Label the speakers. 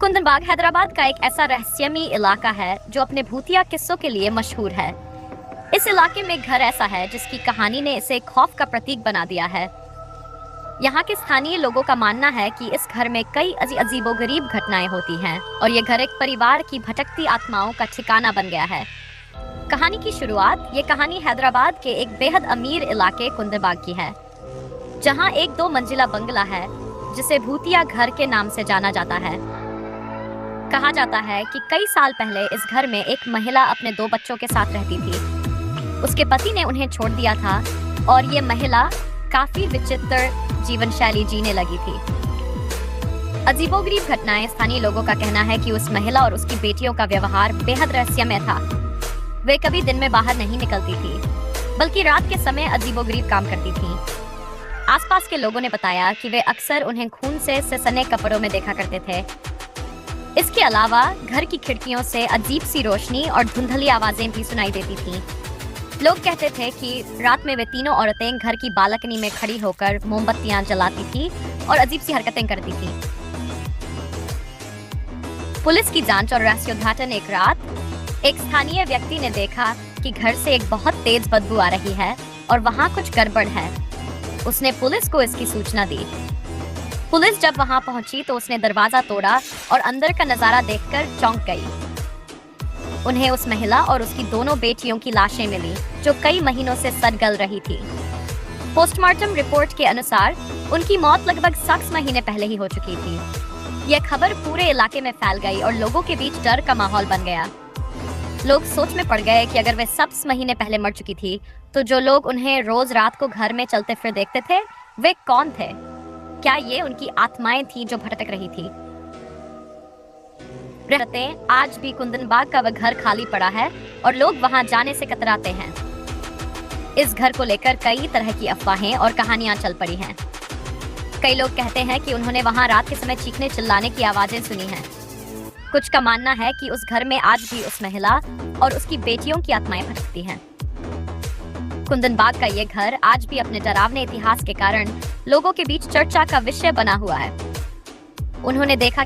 Speaker 1: कुंदनबाग हैदराबाद का एक ऐसा रहस्यमयी इलाका है जो अपने भूतिया किस्सों के लिए मशहूर है। इस इलाके में एक घर ऐसा है जिसकी कहानी ने इसे खौफ का प्रतीक बना दिया है। यहाँ के स्थानीय लोगों का मानना है कि इस घर में कई अजीबोगरीब घटनाएं होती हैं और ये घर एक परिवार की भटकती आत्माओं का ठिकाना बन गया है। कहानी की शुरुआत ये कहानी हैदराबाद के एक बेहद अमीर इलाके कुंदनबाग की है, जहाँ एक 2 मंजिला बंगला है जिसे भूतिया घर के नाम से जाना जाता है। कहा जाता है कि कई साल पहले इस घर में एक महिला अपने 2 बच्चों के साथ रहती थी। उसके पति ने उन्हें छोड़ दिया था और ये महिला काफी विचित्र जीवन शैली जीने लगी थी। अजीबोगरीब घटनाएं स्थानीय लोगों का कहना है कि उस महिला और उसकी बेटियों का व्यवहार बेहद रहस्यमय था। वे कभी दिन में बाहर नहीं निकलती थी, बल्कि रात के समय अजीबोगरीब काम करती थी। आसपास के लोगों ने बताया कि वे अक्सर उन्हें खून से सने कपड़ों में देखा करते थे। इसके अलावा घर की खिड़कियों से अजीब सी रोशनी और धुंधली आवाजें भी सुनाई देती थीं। लोग कहते थे कि रात में वे तीनों औरतें घर की बालकनी में खड़ी होकर मोमबत्तियां जलाती थी और अजीब सी हरकतें करती थीं। पुलिस की जांच और रहस्योद्घाटन एक रात एक स्थानीय व्यक्ति ने देखा कि घर से एक बहुत तेज बदबू आ रही है और वहां कुछ गड़बड़ है। उसने पुलिस को इसकी सूचना दी। पुलिस जब वहां पहुंची तो उसने दरवाजा तोड़ा और अंदर का नजारा देखकर चौंक गई। उन्हें उस महिला और उसकी दोनों बेटियों की लाशें मिली जो कई महीनों से सड़-गल रही थी। पोस्टमार्टम रिपोर्ट के अनुसार उनकी मौत लगभग 7 महीने पहले ही हो चुकी थी। यह खबर पूरे इलाके में फैल गई और लोगों के बीच डर का माहौल बन गया। लोग सोच में पड़ गए कि अगर वे 7 महीने पहले मर चुकी थी तो जो लोग उन्हें रोज रात को घर में चलते फिर देखते थे वे कौन थे? क्या ये उनकी आत्माएं थी जो भटक रही थी? आज भी कुंदनबाग का वह घर खाली पड़ा है और लोग वहां जाने से कतराते हैं। इस घर को लेकर कई तरह की अफवाहें और कहानियां चल पड़ी हैं। कई लोग कहते हैं कि उन्होंने वहां रात के समय चीखने चिल्लाने की आवाजें सुनी हैं। कुछ का मानना है कि उस घर में आज भी उस महिला और उसकी बेटियों की आत्माएं भटकती हैं। कुंदनबाग का ये घर आज भी अपने डरावने इतिहास के कारण लोगों के बीच चर्चा का विषय बना हुआ है। उन्होंने देखा